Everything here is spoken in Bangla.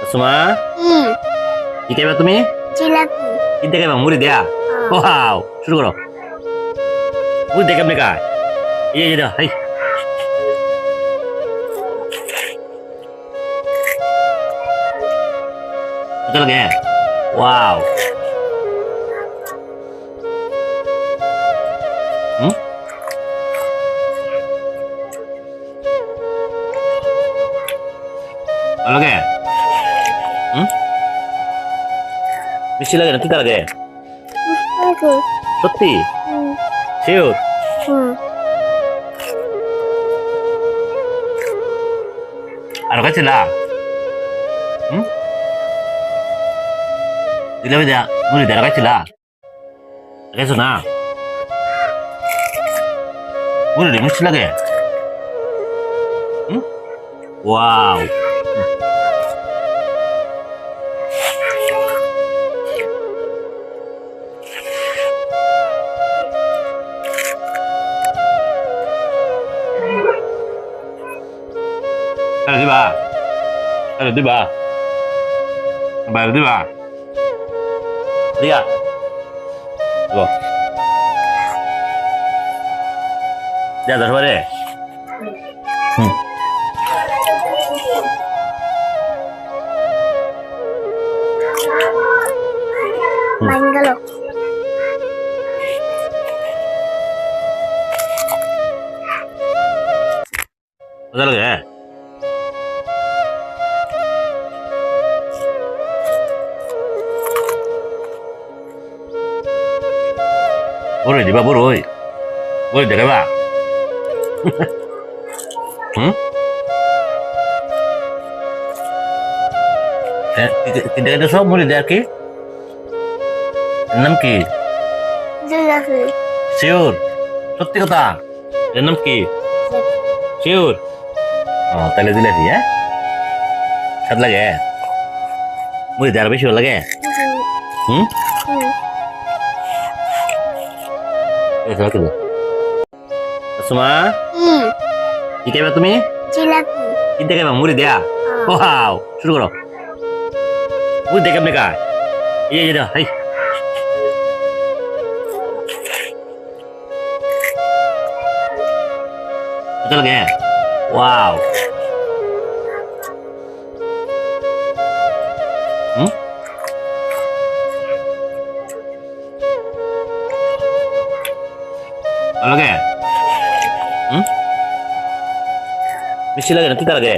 সুমা কি খাইবা তুমি? জিলাপি। কিনতে খাইবা মুড়ি দেয়া? ওয়াও, শুরু করো। মুড়ি দেখে আপনি খায় এই দাও, হাই চল গে। ওয়াও, হুম ভালো গে। হুম মিষ্টি লাগে না, তিতা লাগে? সত্যি? শিওর? আর খাইছিলা? হুম জিলাপি দেয়া মুড়ি দেয়া খাইছিলা? খাইছো না? মুড়ি মিষ্টি লাগে? হুম ওয়াও, আরে দিবা, আরে দিবা, বাইরে দিবা দিয়া গো দিয়া দশ বারে। হুম বাঙ্গালো। মজা লাগে। বড়ই দিবা, বড়ই বড়ই দেখাবা। হুম কিনতে কিনতে সব মুড়ি দেয় আর কি? এর নাম কি? জিলাপি। শিওর? সত্যি কথা? এর নাম কি? শিওর? ও তাহলে জিলাপি। হ্যাঁ, স্বাদ লাগে? মুড়ি দেওয়ার বেশি ভালো লাগে? হুম সুমা কি খাইবা তুমি? জিলাপি। কিনতে খাইবা মুড়ি দেয়া? ওয়াও, শুরু করো। মুড়ি দেখে আপনি খায় এই দাও, হাই চল গে। ওয়াও, হুম ভালো লাগে? হুম মিষ্টি লাগে না, তিতা লাগে?